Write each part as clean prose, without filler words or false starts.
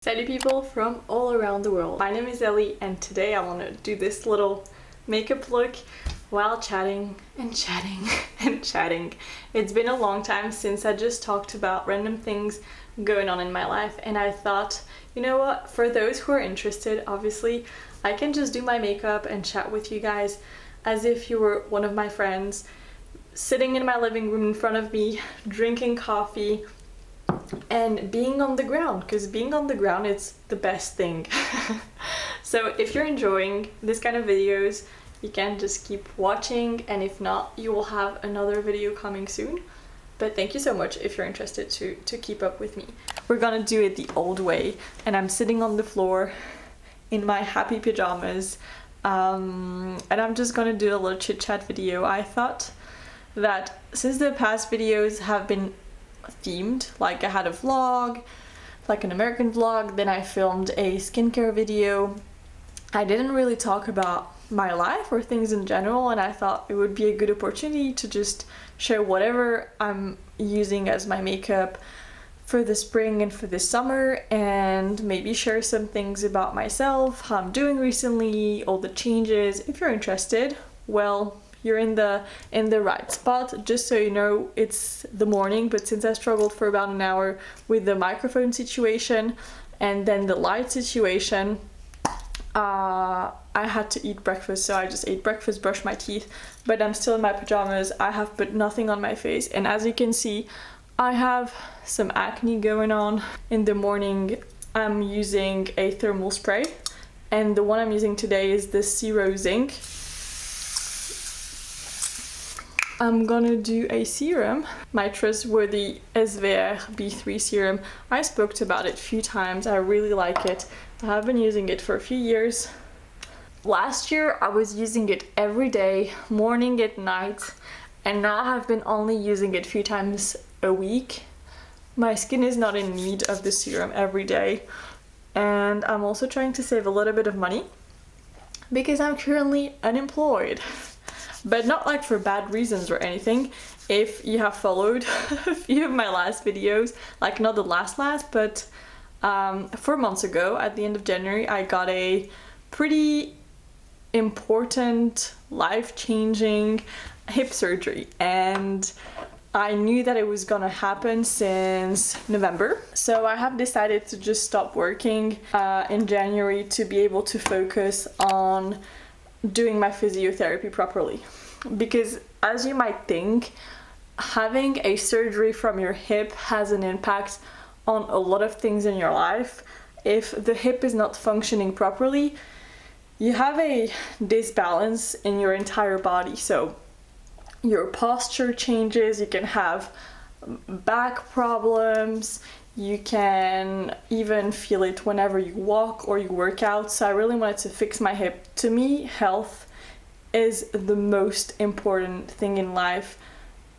Salut people from all around the world. My name is Ellie and today I want to do this little makeup look while chatting and chatting and chatting. It's been a long time since I just talked about random things going on in my life, and I thought, you know what, for those who are interested, obviously I can just do my makeup and chat with you guys as if you were one of my friends sitting in my living room in front of me, drinking coffee and being on the ground, because being on the ground is the best thing. So if you're enjoying this kind of videos, you can just keep watching, and if not, you will have another video coming soon. But thank you so much if you're interested to keep up with me. We're gonna do it the old way, and I'm sitting on the floor in my happy pajamas, and I'm just gonna do a little chit chat video. I thought that since the past videos have been themed, like I had a vlog, like an American vlog, then I filmed a skincare video, I didn't really talk about my life or things in general, and I thought it would be a good opportunity to just share whatever I'm using as my makeup for the spring and for the summer, and maybe share some things about myself, how I'm doing recently, all the changes. If you're interested, well, you're in the right spot. Just so you know, it's the morning, but since I struggled for about an hour with the microphone situation and then the light situation, I had to eat breakfast, so I just ate breakfast, brushed my teeth, but I'm still in my pajamas. I have put nothing on my face, and as you can see, I have some acne going on. In the morning, I'm using a thermal spray, and the one I'm using today is the Serozinc. I'm gonna do a serum, my trustworthy SVR B3 serum. I spoke about it a few times. I really like it. I have been using it for a few years. Last year I was using it every day, morning and night, and now I've been only using it a few times a week. My skin is not in need of the serum every day, and I'm also trying to save a little bit of money because I'm currently unemployed. But not like for bad reasons or anything. If you have followed a few of my last videos, like not the last, but 4 months ago at the end of January, I got a pretty important, life-changing hip surgery, and I knew that it was gonna happen since November. So I have decided to just stop working in January to be able to focus on doing my physiotherapy properly, because as you might think, having a surgery from your hip has an impact on a lot of things in your life. If the hip is not functioning properly, you have a disbalance in your entire body, so your posture changes, you can have back problems, you can even feel it whenever you walk or you work out. So I really wanted to fix my hip. To me, health is the most important thing in life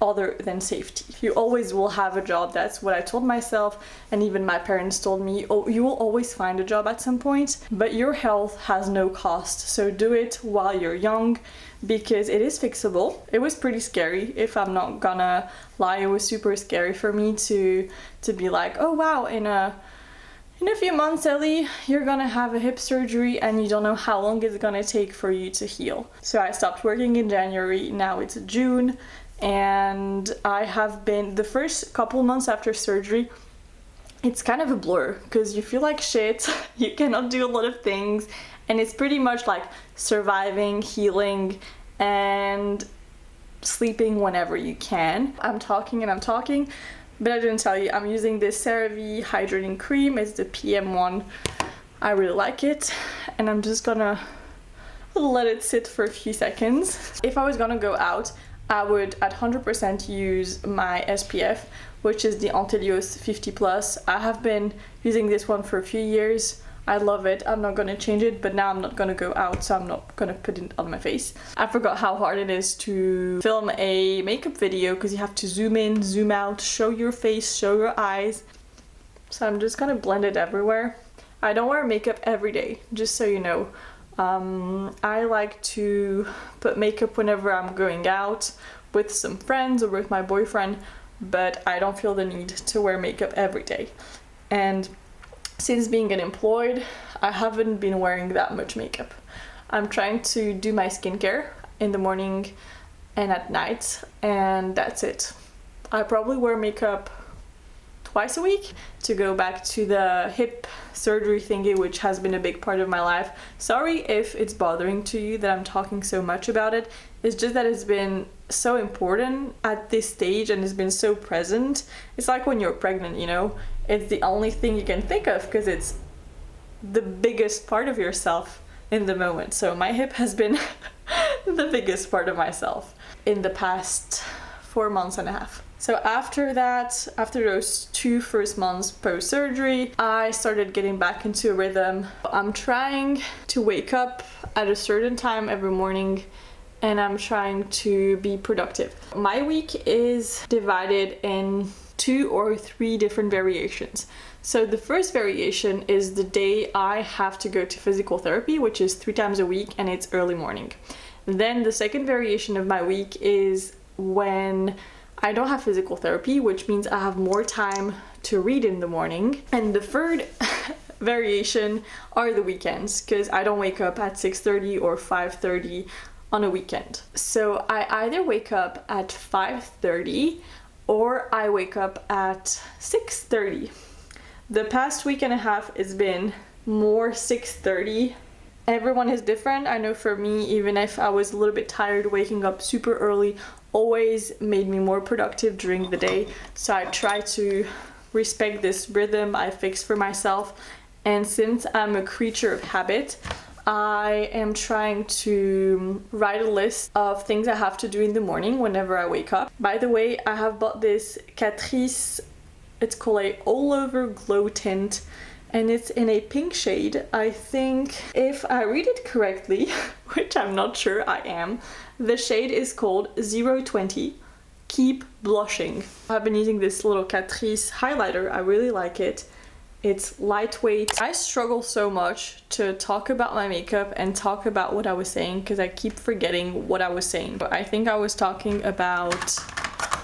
other than safety. You always will have a job. That's what I told myself, and even my parents told me, oh, you will always find a job at some point, but your health has no cost. So do it while you're young, because it is fixable. It was pretty scary, if I'm not gonna lie. It was super scary for me to be like, oh wow, in a few months, Ellie, you're gonna have a hip surgery and you don't know how long it's gonna take for you to heal. So I stopped working in January, now it's June, and I have been, the first couple months after surgery, it's kind of a blur, because you feel like shit, you cannot do a lot of things, and it's pretty much like surviving, healing, and sleeping whenever you can. I'm talking and I'm talking, but I didn't tell you, I'm using this CeraVe hydrating cream. It's the PM one. I really like it, and I'm just gonna let it sit for a few seconds. If I was gonna go out, I would at 100% use my SPF, which is the Antelios 50+. I have been using this one for a few years. I love it. I'm not gonna change it, but now I'm not gonna go out, so I'm not gonna put it on my face. I forgot how hard it is to film a makeup video, because you have to zoom in, zoom out, show your face, show your eyes. So I'm just gonna blend it everywhere. I don't wear makeup every day, just so you know. I like to put makeup whenever I'm going out with some friends or with my boyfriend, but I don't feel the need to wear makeup every day. And since being unemployed, I haven't been wearing that much makeup. I'm trying to do my skincare in the morning and at night, and that's it. I probably wear makeup twice a week to go back to the hip surgery thingy, which has been a big part of my life. Sorry if it's bothering to you that I'm talking so much about it. It's just that it's been so important at this stage and it's been so present. It's like when you're pregnant, you know, it's the only thing you can think of because it's the biggest part of yourself in the moment. So my hip has been the biggest part of myself in the past 4 months and a half. So after that, after those 2 first months post-surgery, I started getting back into a rhythm. I'm trying to wake up at a certain time every morning and I'm trying to be productive. My week is divided in 2 or 3 different variations. So the first variation is the day I have to go to physical therapy, which is 3 times a week, and it's early morning. Then the second variation of my week is when I don't have physical therapy, which means I have more time to read in the morning. And the third variation are the weekends, because I don't wake up at 6:30 or 5:30 on a weekend. So I either wake up at 5:30 or I wake up at 6:30. The past week and a half has been more 6:30. Everyone is different. I know for me, even if I was a little bit tired, waking up super early always made me more productive during the day. So I try to respect this rhythm I fixed for myself. And since I'm a creature of habit, I am trying to write a list of things I have to do in the morning whenever I wake up. By the way, I have bought this Catrice, it's called a all over glow tint, and it's in a pink shade. I think if I read it correctly, which I'm not sure I am, the shade is called 020 Keep Blushing. I've been using this little Catrice highlighter. I really like it. It's lightweight. I struggle so much to talk about my makeup and talk about what I was saying because I keep forgetting what I was saying. But I think I was talking about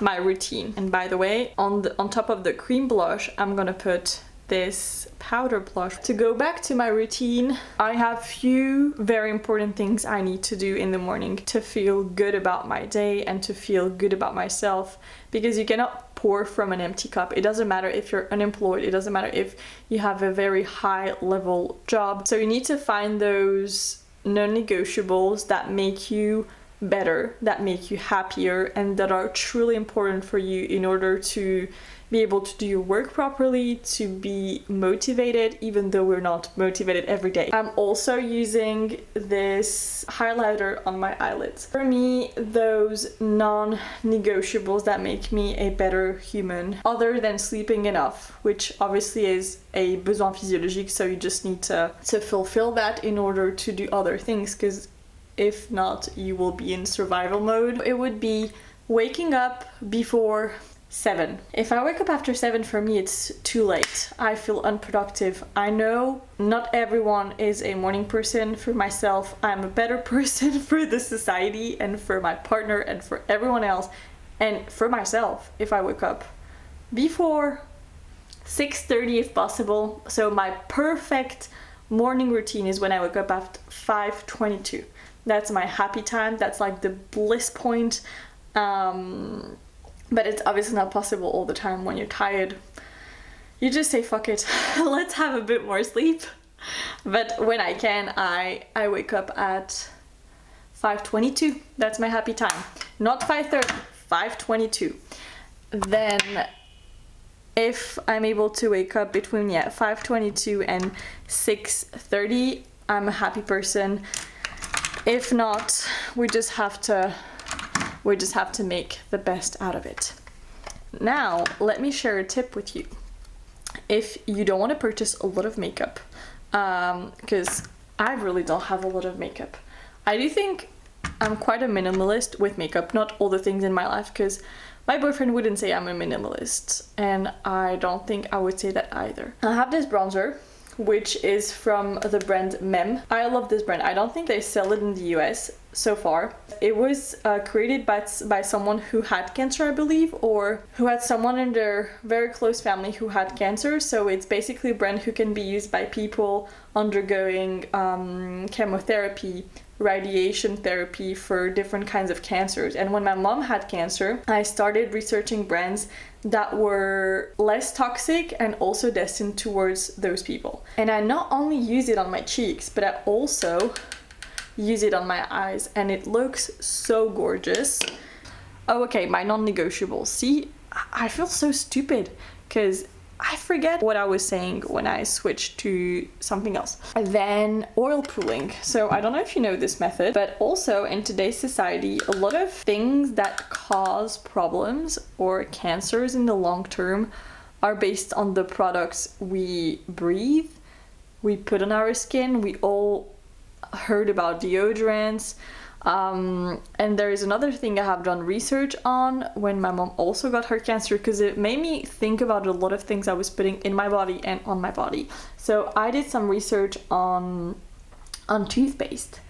my routine. And by the way, on top of the cream blush, I'm gonna put this powder blush. To go back to my routine, I have few very important things I need to do in the morning to feel good about my day and to feel good about myself, because you cannot pour from an empty cup. It doesn't matter if you're unemployed, it doesn't matter if you have a very high level job. So you need to find those non-negotiables that make you better, that make you happier, and that are truly important for you in order to be able to do your work properly, to be motivated, even though we're not motivated every day. I'm also using this highlighter on my eyelids. For me, those non-negotiables that make me a better human, other than sleeping enough, which obviously is a besoin physiologique, so you just need to fulfill that in order to do other things, because if not, you will be in survival mode. It would be waking up before 7. If I wake up after 7, for me it's too late. I feel unproductive. I know not everyone is a morning person. For myself, I'm a better person for the society and for my partner and for everyone else and for myself if I wake up before 6:30 if possible. So my perfect morning routine is when I wake up at 5:22. That's my happy time. That's like the bliss point. But it's obviously not possible all the time. When you're tired, you just say fuck it, let's have a bit more sleep. But when I can, I wake up at 5:22. That's my happy time. Not 5:30, 5:22. Then if I'm able to wake up between 5:22 and 6:30, I'm a happy person. If not, we just have to make the best out of it. Now, let me share a tip with you. If you don't want to purchase a lot of makeup, because I really don't have a lot of makeup. I do think I'm quite a minimalist with makeup, not all the things in my life, because my boyfriend wouldn't say I'm a minimalist, and I don't think I would say that either. I have this bronzer, which is from the brand Même. I love this brand. I don't think they sell it in the US so far. It was created by someone who had cancer, I believe, or who had someone in their very close family who had cancer. So it's basically a brand who can be used by people undergoing chemotherapy, radiation therapy for different kinds of cancers. And when my mom had cancer, I started researching brands that were less toxic and also destined towards those people. And I not only use it on my cheeks, but I also use it on my eyes, and it looks so gorgeous. Oh, okay, my non-negotiables. See, I feel so stupid because I forget what I was saying when I switched to something else. And then oil pulling. So I don't know if you know this method, but also in today's society, a lot of things that cause problems or cancers in the long term are based on the products we breathe, we put on our skin. We all heard about deodorants. And there is another thing I have done research on when my mom also got her cancer, because it made me think about a lot of things I was putting in my body and on my body. So I did some research on toothpaste.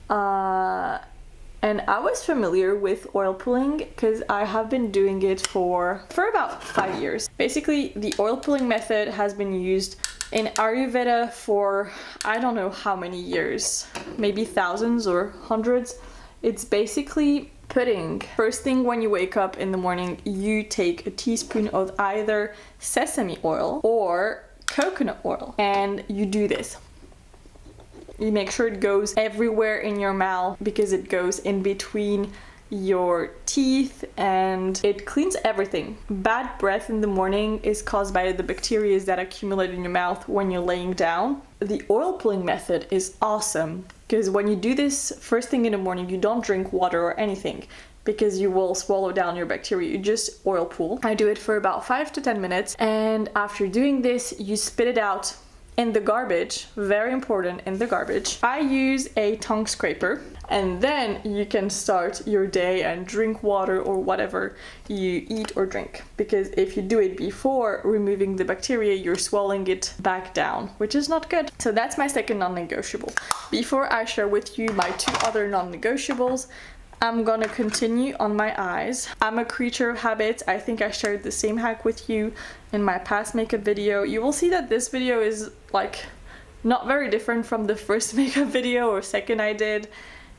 And I was familiar with oil pulling because I have been doing it for about 5 years. Basically, the oil pulling method has been used in Ayurveda for I don't know how many years, maybe thousands or hundreds. It's basically putting, first thing when you wake up in the morning, you take a teaspoon of either sesame oil or coconut oil, and you do this. You make sure it goes everywhere in your mouth because it goes in between your teeth and it cleans everything. Bad breath in the morning is caused by the bacteria that accumulate in your mouth when you're laying down. The oil pulling method is awesome because when you do this first thing in the morning, you don't drink water or anything because you will swallow down your bacteria. You just oil pull. I do it for about 5 to 10 minutes, and after doing this, you spit it out in the garbage. Very important, in the garbage. I use a tongue scraper, and then you can start your day and drink water or whatever you eat or drink, because if you do it before removing the bacteria, you're swallowing it back down, which is not good. So that's my second non-negotiable. Before I share with you my 2 other non-negotiables, I'm gonna continue on my eyes. I'm a creature of habits. I think I shared the same hack with you in my past makeup video. You will see that this video is like not very different from the first makeup video or second I did,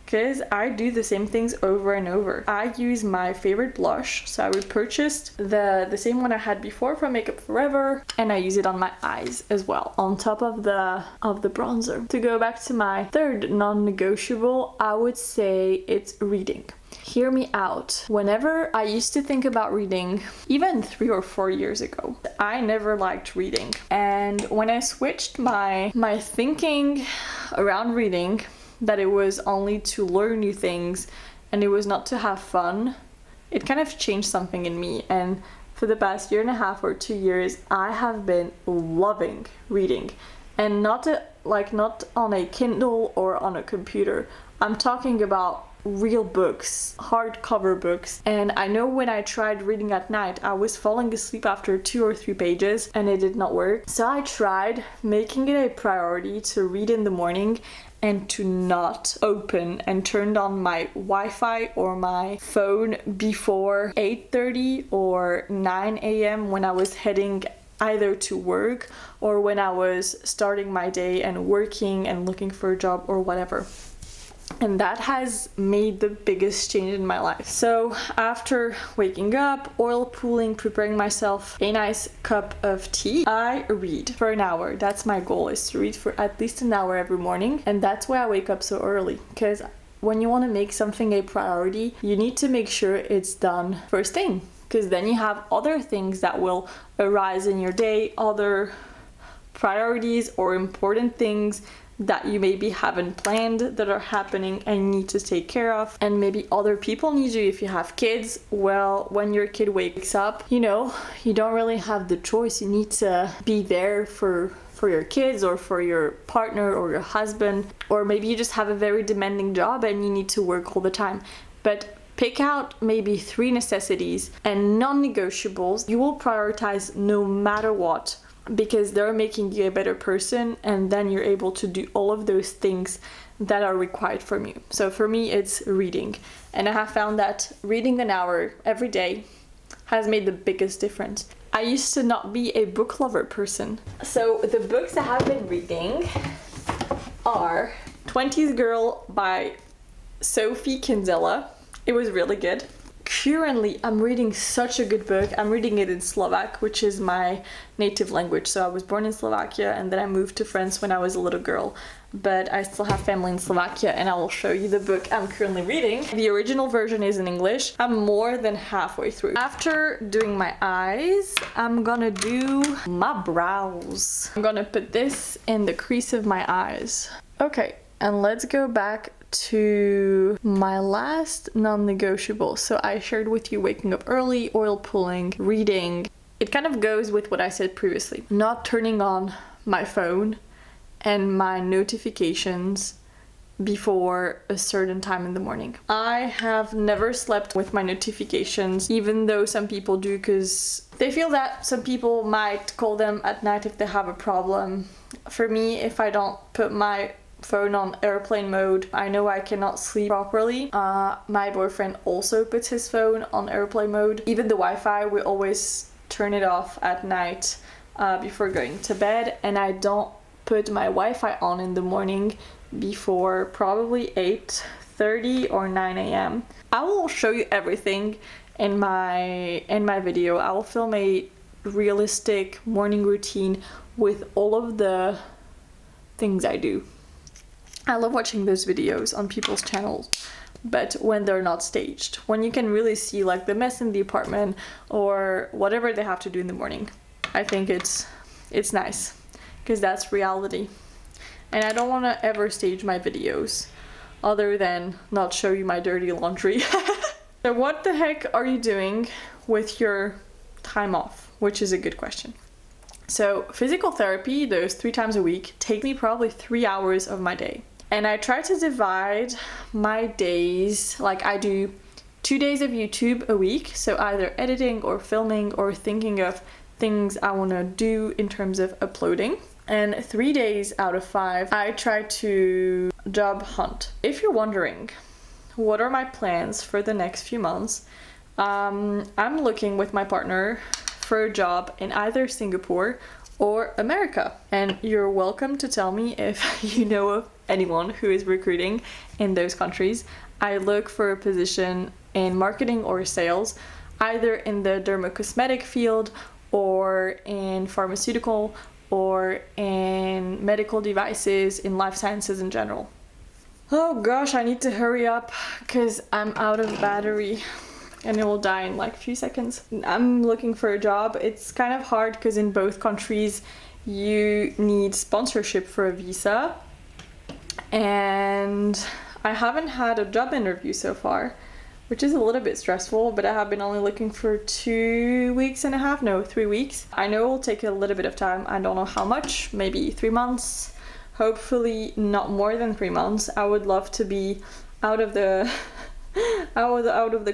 because I do the same things over and over. I use my favorite blush, so I repurchased the same one I had before from Makeup Forever, and I use it on my eyes as well, on top of the bronzer. To go back to my third non-negotiable, I would say it's reading. Hear me out. Whenever I used to think about reading, even 3 or 4 years ago, I never liked reading. And when I switched my thinking around reading, that it was only to learn new things and it was not to have fun, it kind of changed something in me. And for the past 1.5 or 2 years, I have been loving reading, and not on a Kindle or on a computer. I'm talking about real books, hardcover books. And I know when I tried reading at night, I was falling asleep after 2 or 3 pages and it did not work. So I tried making it a priority to read in the morning and to not open and turn on my Wi-Fi or my phone before 8:30 or 9 a.m. when I was heading either to work or when I was starting my day and working and looking for a job or whatever. And that has made the biggest change in my life. So after waking up, oil pulling, preparing myself a nice cup of tea, I read for an hour. That's my goal, is to read for at least an hour every morning. And that's why I wake up so early, because when you want to make something a priority, you need to make sure it's done first thing, because then you have other things that will arise in your day, other priorities or important things that you maybe haven't planned that are happening and you need to take care of. And maybe other people need you if you have kids. Well, when your kid wakes up, you don't really have the choice. You need to be there for your kids or for your partner or your husband, or maybe you just have a very demanding job and you need to work all the time. But pick out maybe 3 necessities and non-negotiables you will prioritize no matter what because they're making you a better person, and then you're able to do all of those things that are required from you. So for me, it's reading, and I have found that reading an hour every day has made the biggest difference. I used to not be a book lover person. So the books I have been reading are 20s Girl by Sophie Kinsella. It was really good. Currently, I'm reading such a good book. I'm reading it in Slovak, which is my native language. So I was born in Slovakia and then I moved to France when I was a little girl. But I still have family in Slovakia, and I will show you the book I'm currently reading. The original version is in English. I'm more than halfway through. After doing my eyes, I'm gonna do my brows. I'm gonna put this in the crease of my eyes. Okay, and let's go back to my last non-negotiable. So I shared with you waking up early, oil pulling, reading. It kind of goes with what I said previously. Not turning on my phone and my notifications before a certain time in the morning. I have never slept with my notifications, even though some people do, because they feel that some people might call them at night if they have a problem. For me, if I don't put my phone on airplane mode, I know I cannot sleep properly. My boyfriend also puts his phone on airplane mode. Even the Wi-Fi, we always turn it off at night before going to bed, and I don't put my Wi-Fi on in the morning before probably 8:30 or 9 a.m. I will show you everything in my video. I will film a realistic morning routine with all of the things I do. I love watching those videos on people's channels, but when they're not staged, when you can really see like the mess in the apartment or whatever they have to do in the morning. I think it's nice, because that's reality. And I don't want to ever stage my videos other than not show you my dirty laundry. So what the heck are you doing with your time off? Which is a good question. So physical therapy, those 3 times a week, take me probably 3 hours of my day. And I try to divide my days, like I do 2 days of YouTube a week, so either editing or filming or thinking of things I want to do in terms of uploading. And 3 days out of 5, I try to job hunt. If you're wondering, what are my plans for the next few months? I'm looking with my partner for a job in either Singapore or America. And you're welcome to tell me if you know of anyone who is recruiting in those countries. I look for a position in marketing or sales, either in the dermocosmetic field or in pharmaceutical or in medical devices, in life sciences in general. Oh gosh, I need to hurry up because I'm out of battery and it will die in like a few seconds. I'm looking for a job. It's kind of hard because in both countries you need sponsorship for a visa, and I haven't had a job interview so far, which is a little bit stressful, but I have been only looking for 3 weeks. I know it will take a little bit of time. I don't know how much, maybe 3 months, hopefully not more than 3 months. I would love to be out of the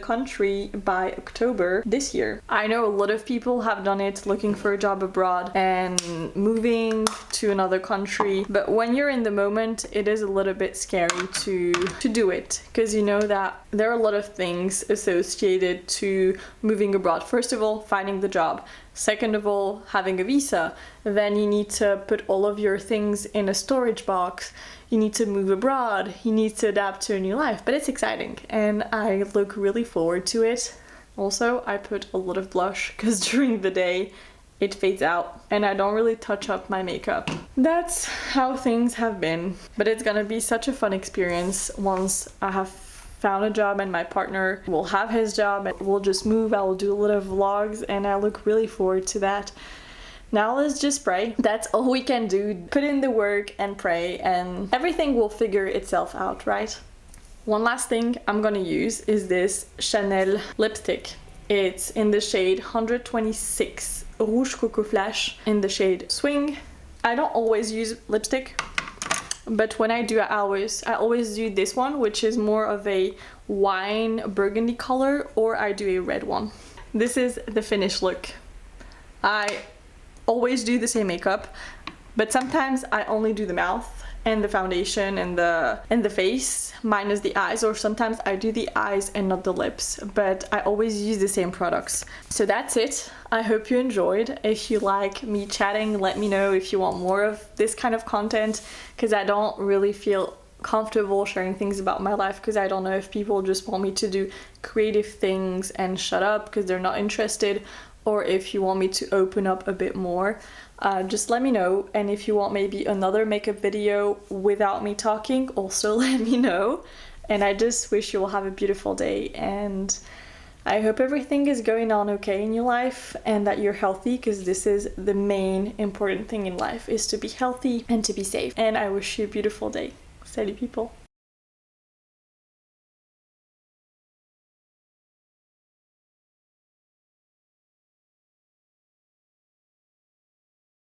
country by October this year. I know a lot of people have done it, looking for a job abroad and moving to another country, but when you're in the moment, it is a little bit scary to do it, because you know that there are a lot of things associated to moving abroad. First of all, finding the job. Second of all, having a visa. Then you need to put all of your things in a storage box. You need to move abroad. You need to adapt to a new life. But it's exciting and I look really forward to it. Also, I put a lot of blush because during the day it fades out and I don't really touch up my makeup. That's how things have been. But it's gonna be such a fun experience once I have found a job and my partner will have his job and we'll just move. I will do a lot of vlogs and I look really forward to that. Now let's just pray. That's all we can do. Put in the work and pray and everything will figure itself out, right? One last thing I'm gonna use is this Chanel lipstick. It's in the shade 126 Rouge Coco Flash in the shade Swing. I don't always use lipstick, but when I do, I always do this one, which is more of a wine burgundy color, or I do a red one. This is the finished look. I always do the same makeup, but sometimes I only do the mouth and the foundation and the face minus the eyes, or sometimes I do the eyes and not the lips, but I always use the same products. So that's it. I hope you enjoyed. If you like me chatting, let me know if you want more of this kind of content, because I don't really feel comfortable sharing things about my life, because I don't know if people just want me to do creative things and shut up because they're not interested, or if you want me to open up a bit more. Just let me know, and if you want maybe another makeup video without me talking, also let me know. And I just wish you will have a beautiful day, and I hope everything is going on okay in your life and that you're healthy, because this is the main important thing in life, is to be healthy and to be safe. And I wish you a beautiful day. Salut people!